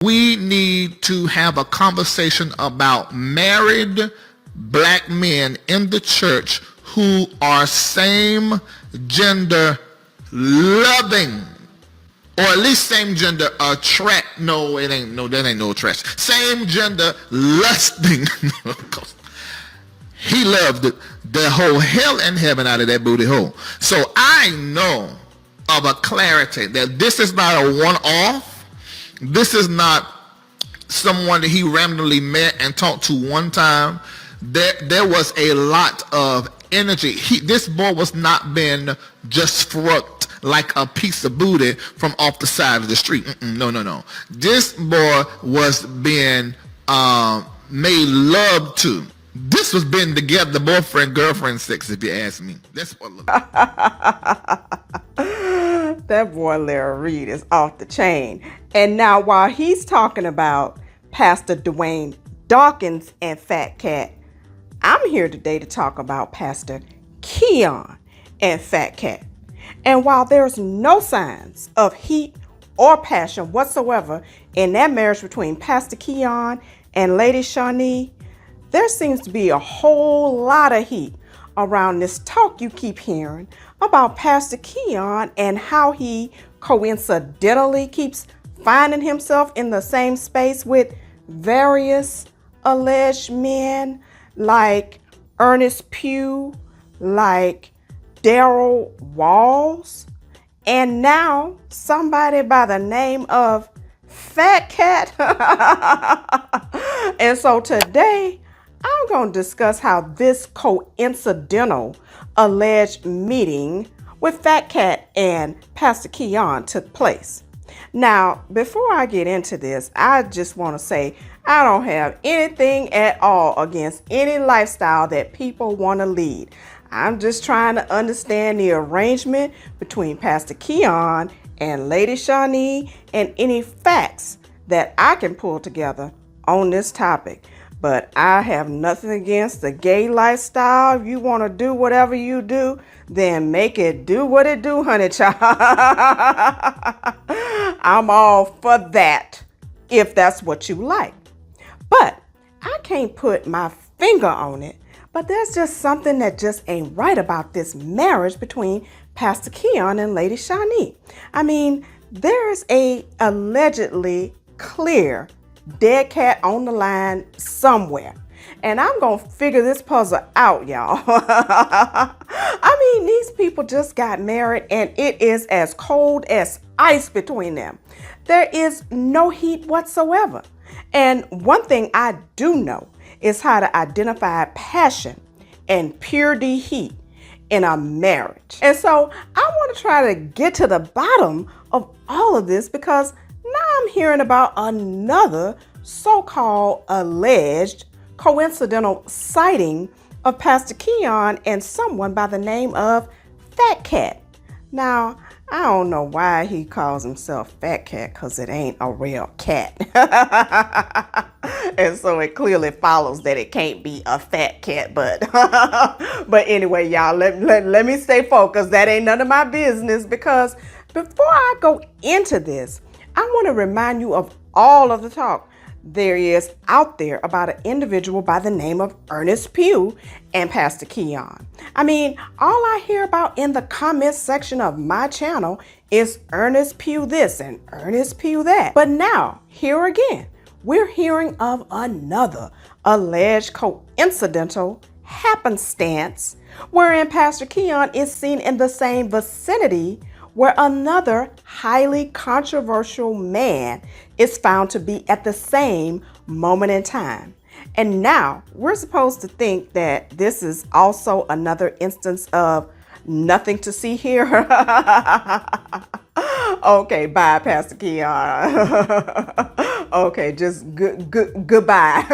We need to have a conversation about married black men in the church who are same gender loving, or at least same gender attract. No, it ain't. No, that ain't no attraction. Same gender lusting. He loved the whole hell in heaven out of that booty hole. So I know of a clarity that this is not a one-off. This is not someone that he randomly met and talked to one time. There was a lot of energy. This boy was not being just fucked like a piece of booty from off the side of the street. No. This boy was being made love to. This was being together, the boyfriend, girlfriend sex, if you ask me. That's what look like. That boy Larry Reed is off the chain. And now while he's talking about Pastor Dwayne Dawkins and FatKat, I'm here today to talk about Pastor Keion and FatKat. And while there's no signs of heat or passion whatsoever in that marriage between Pastor Keion and Lady Shaunie, there seems to be a whole lot of heat around this talk you keep hearing about Pastor Keion and how he coincidentally keeps finding himself in the same space with various alleged men like Ernest Pugh, like Daryl Walls, and now somebody by the name of FatKat. And so today, I'm going to discuss how this coincidental alleged meeting with FatKat and Pastor Keion took place. Now, before I get into this, I just want to say I don't have anything at all against any lifestyle that people want to lead. I'm just trying to understand the arrangement between Pastor Keion and Lady Shaunie and any facts that I can pull together on this topic. But I have nothing against the gay lifestyle. If you want to do whatever you do, then make it do what it do, honey child. I'm all for that, if that's what you like. But I can't put my finger on it. But there's just something that just ain't right about this marriage between Pastor Keion and Lady Shaunie. I mean, there's a allegedly clear dead cat on the line somewhere. And I'm going to figure this puzzle out, y'all. I mean, these people just got married and it is as cold as ice between them. There is no heat whatsoever. And one thing I do know is how to identify passion and purity heat in a marriage. And so I want to try to get to the bottom of all of this because now I'm hearing about another so-called alleged coincidental sighting of Pastor Keion and someone by the name of FatKat. Now, I don't know why he calls himself FatKat because it ain't a real cat. And so it clearly follows that it can't be a fat cat. But anyway, y'all, let me stay focused. That ain't none of my business because before I go into this, I want to remind you of all of the talk there is out there about an individual by the name of Ernest Pugh and Pastor Keion. I mean, all I hear about in the comments section of my channel is Ernest Pugh this and Ernest Pugh that. But now, here again, we're hearing of another alleged coincidental happenstance wherein Pastor Keion is seen in the same vicinity where another highly controversial man is found to be at the same moment in time. And now we're supposed to think that this is also another instance of nothing to see here. Okay, bye, Pastor Keion. Okay, just goodbye.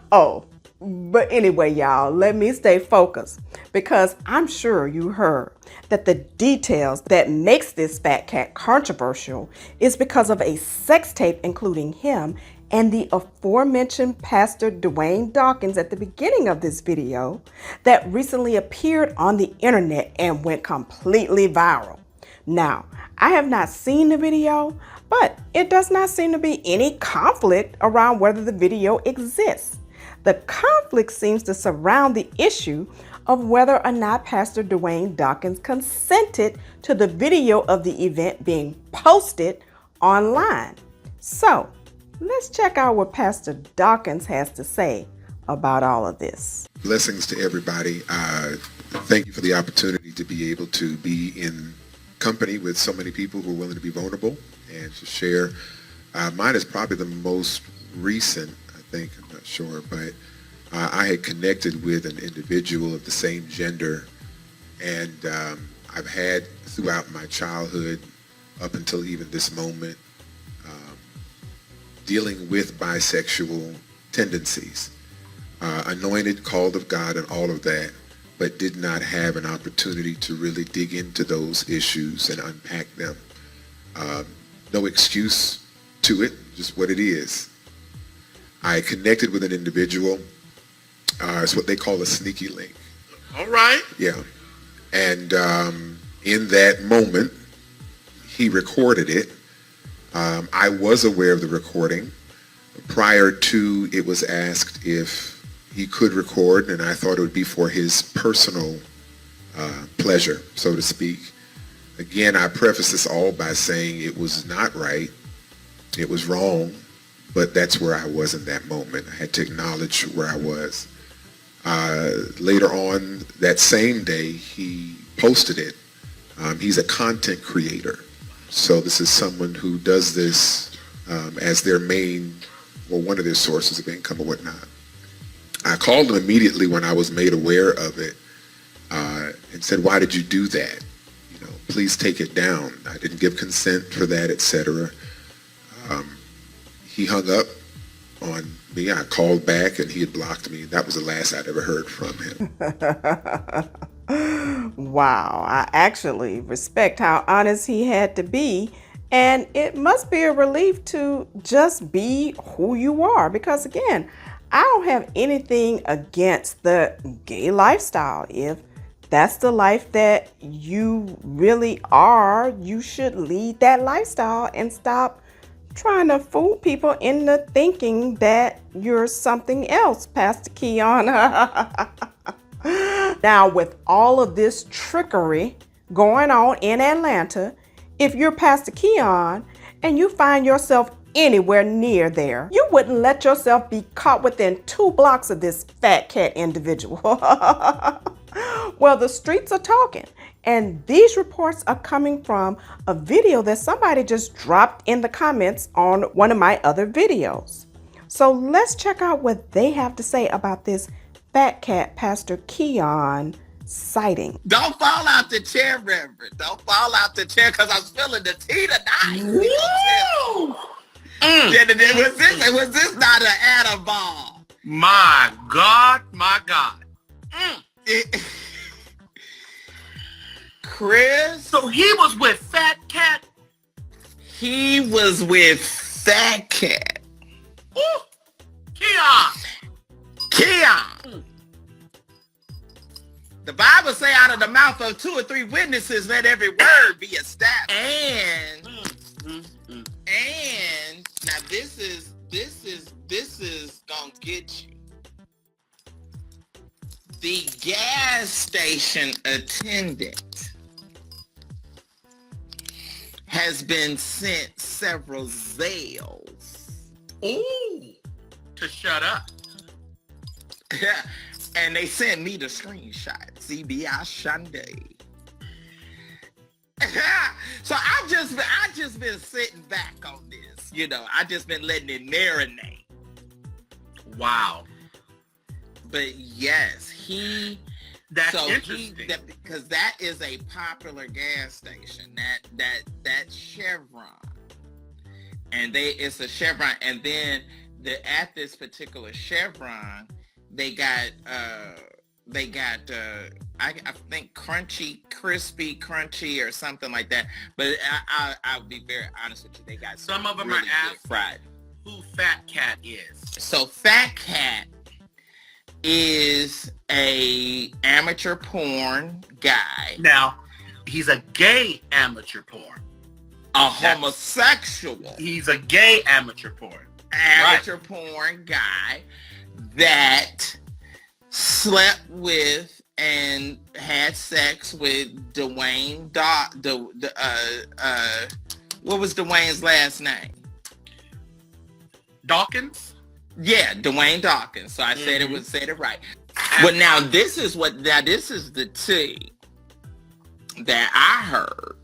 Oh. But anyway, y'all, let me stay focused because I'm sure you heard that the details that makes this FatKat controversial is because of a sex tape including him and the aforementioned Pastor Dwayne Dawkins at the beginning of this video that recently appeared on the internet and went completely viral. Now, I have not seen the video, but it does not seem to be any conflict around whether the video exists. The conflict seems to surround the issue of whether or not Pastor Dwayne Dawkins consented to the video of the event being posted online. So, let's check out what Pastor Dawkins has to say about all of this. Blessings to everybody. Thank you for the opportunity to be able to be in company with so many people who are willing to be vulnerable and to share. Mine is probably the most recent, I think, I'm not sure, but I had connected with an individual of the same gender, and I've had throughout my childhood up until even this moment dealing with bisexual tendencies, anointed, called of God, and all of that, but did not have an opportunity to really dig into those issues and unpack them. No excuse to it, just what it is. I connected with an individual. It's what they call a sneaky link. All right. Yeah. And in that moment, he recorded it. I was aware of the recording. Prior to, it was asked if he could record, and I thought it would be for his personal pleasure, so to speak. Again, I preface this all by saying it was not right, it was wrong, but that's where I was in that moment. I had to acknowledge where I was. Later on that same day, he posted it. He's a content creator, so this is someone who does this as their main, or one of their sources of income or whatnot. I called him immediately when I was made aware of it and said, "Why did you do that? You know, please take it down. I didn't give consent for that, etc." He hung up on me. I called back and he had blocked me. That was the last I'd ever heard from him. Wow, I actually respect how honest he had to be. And it must be a relief to just be who you are, because again, I don't have anything against the gay lifestyle. If that's the life that you really are, you should lead that lifestyle and stop trying to fool people into thinking that you're something else, Pastor Keion. Now, with all of this trickery going on in Atlanta, if you're Pastor Keion and you find yourself anywhere near there, you wouldn't let yourself be caught within 2 blocks of this FatKat individual. Well, the streets are talking, and these reports are coming from a video that somebody just dropped in the comments on one of my other videos. So let's check out what they have to say about this FatKat Pastor Keion sighting. Don't fall out the chair, Reverend. Don't fall out the chair, because I was feeling the tea tonight. Woo! Was this not an atom bomb? My God, my God. Chris? So he was with FatKat? He was with FatKat. Ooh! Keion! The Bible say out of the mouth of 2 or 3 witnesses, let every word be established. And now this is gonna get you. The gas station attendant has been sent several Zales. Ooh! To shut up. And they sent me the screenshot. CBI Shaunie. So I just been sitting back on this. You know, I just been letting it marinate. Wow. But yes, That's interesting. Because that is a popular gas station. That Chevron. And it's a Chevron. And then at this particular Chevron, they got I think crispy crunchy or something like that. But I'll be very honest with you. They got some of them really are asking fried. who FatKat is. So FatKat is a amateur porn guy. Now, he's a gay amateur porn. a homosexual. He's a gay amateur porn. Amateur porn guy that slept with and had sex with Dwayne what was Dwayne's last name? Dawkins? Yeah, Dwayne Dawkins. So I said it right. But now this is the tea that I heard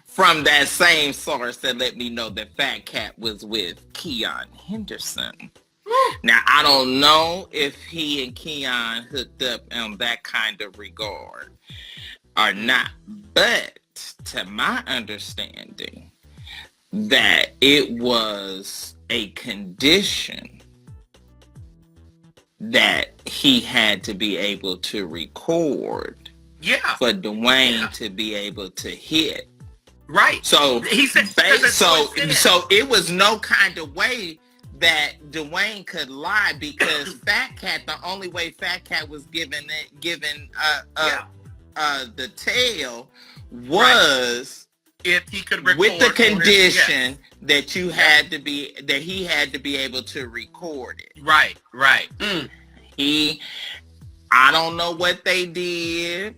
from that same source that let me know that FatKat was with Keion Henderson. Now, I don't know if he and Keion hooked up in that kind of regard or not, but to my understanding, that it was a condition that he had to be able to record for Dwayne to be able to hit. Right. So he said, so it was no kind of way that Dwayne could lie, because FatKat, the only way FatKat was given the tail was if he could record with the condition that he had to be able to record it. Right. I don't know what they did.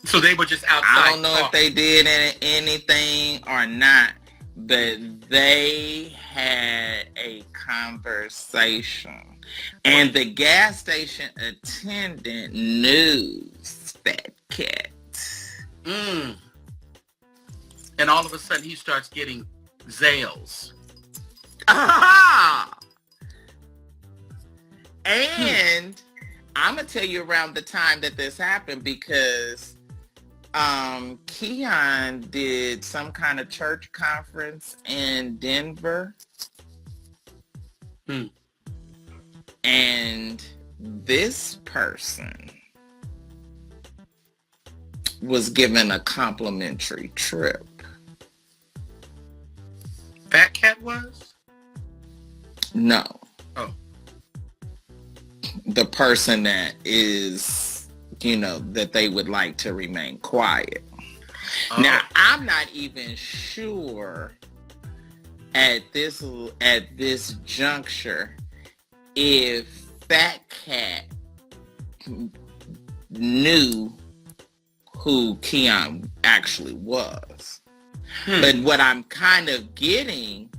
So they were just outside. I don't know if they did anything or not, but they had a conversation. And the gas station attendant knew FatKat. And all of a sudden he starts getting Zales. And I'm going to tell you around the time that this happened, because Keion did some kind of church conference in Denver. And this person was given a complimentary trip. FatKat was? No. Oh. The person that is, that they would like to remain quiet. Oh. Now, I'm not even sure at this juncture if FatKat knew who Keion actually was. But what I'm kind of getting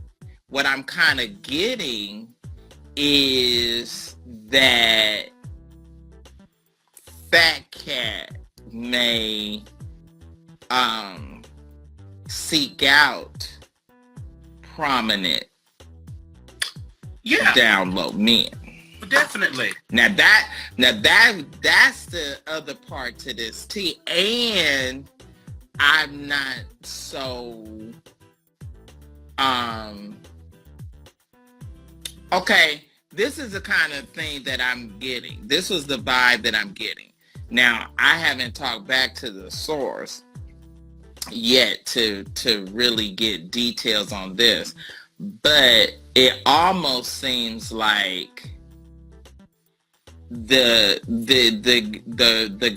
is that FatKat may seek out prominent down low men. Definitely. Now that's the other part to this tea. And I'm not so okay, this is the kind of thing that I'm getting. This was the vibe that I'm getting. Now, I haven't talked back to the source yet to really get details on this, but it almost seems like the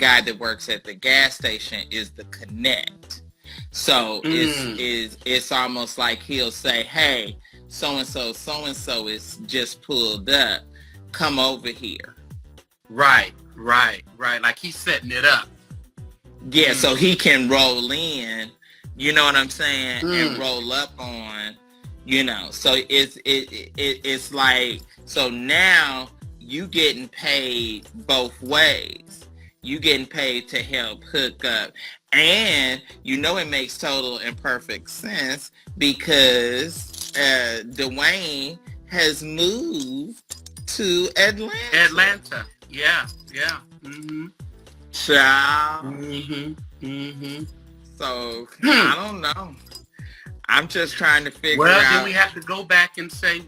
guy that works at the gas station is the connect. So it's almost like he'll say, hey, so and so is just pulled up, come over here. Right. Like he's setting it up. Yeah, so he can roll in, you know what I'm saying, and roll up on, So it's like, so now you getting paid both ways. You getting paid to help hook up, and it makes total and perfect sense because Dwayne has moved to Atlanta. Yeah. Child. So I don't know. I'm just trying to figure out. Well, then we have to go back and say,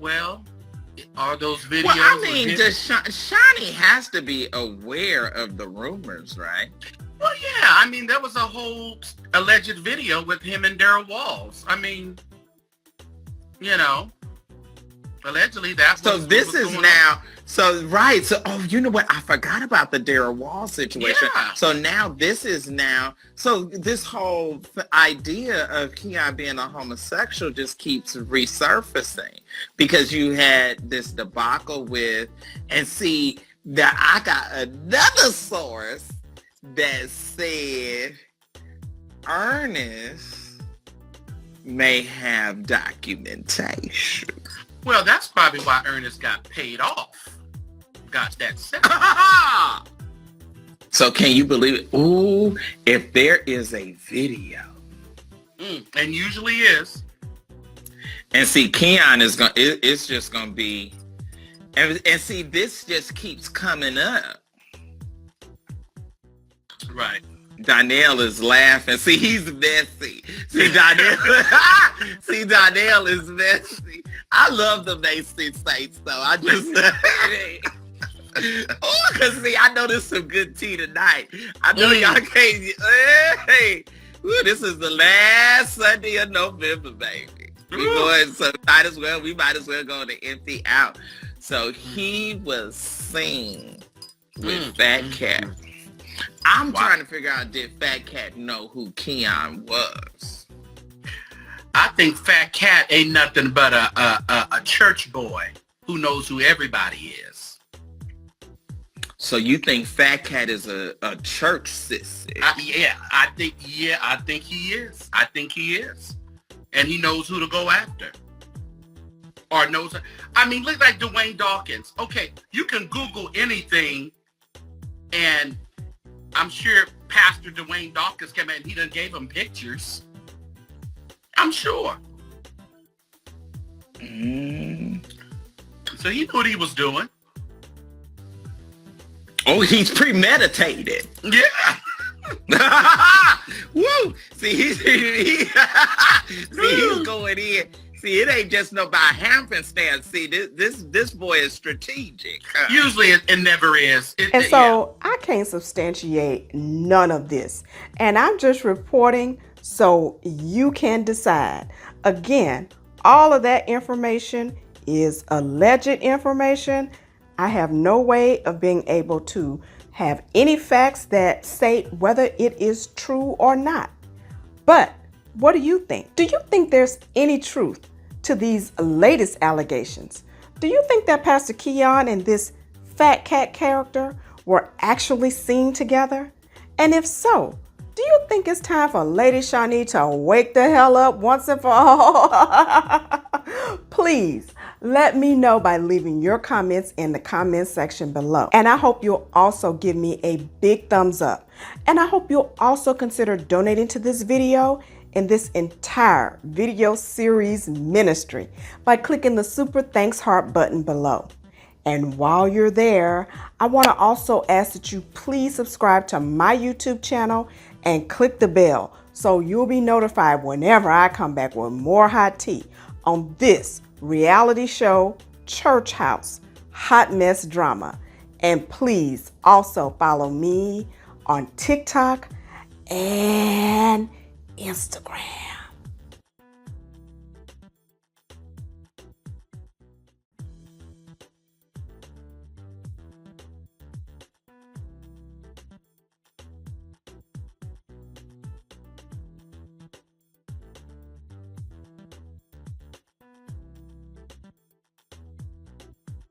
are those videos? Well, I mean, Shaunie has to be aware of the rumors, right? Well, yeah. I mean, there was a whole alleged video with him and Daryl Walls. I mean, Allegedly, that's So what this was is going now, so right, so you know what? I forgot about the Darryl Wall situation. Yeah. So now this is now, so this whole idea of Keion being a homosexual just keeps resurfacing because you had this debacle with, and see that I got another source that said Ernest may have documentation. Well, that's probably why Ernest got paid off. Got that set. So can you believe it? Ooh, if there is a video. And usually is. And see, Keion is going to, it's just going to be, and see, this just keeps coming up. Right. Donnell is laughing. See, he's messy. See, Donnell, see, Donnell is messy. I love the Mason Saints, though. I just, oh, because see, I know there's some good tea tonight. I know y'all can't, hey, ooh, this is the last Sunday of November, baby. We going, so we might as well go to empty out. So he was seen with FatKat. I'm trying to figure out, did FatKat know who Keion was? I think FatKat ain't nothing but a church boy who knows who everybody is. So you think FatKat is a church sissy? I think he is. I think he is. And he knows who to go after. Or knows, I mean, look like Dwayne Dawkins. Okay, you can Google anything, and I'm sure Pastor Dwayne Dawkins came in and he done gave him pictures. I'm sure. So he knew what he was doing. Oh, he's premeditated. Yeah. Woo! See, he's going in. See, it ain't just no by happenstance. See, this boy is strategic. Usually it never is. I can't substantiate none of this. And I'm just reporting so you can decide. Again, all of that information is alleged information. I have no way of being able to have any facts that state whether it is true or not. But what do you think? Do you think there's any truth to these latest allegations? Do you think that Pastor Keion and this FatKat character were actually seen together? And if so, do you think it's time for Lady Shaunie to wake the hell up once and for all? Please let me know by leaving your comments in the comment section below. And I hope you'll also give me a big thumbs up. And I hope you'll also consider donating to this video and this entire video series ministry by clicking the super thanks heart button below. And while you're there, I want to also ask that you please subscribe to my YouTube channel and click the bell so you'll be notified whenever I come back with more hot tea on this reality show, Church House, Hot Mess Drama. And please also follow me on TikTok and Instagram.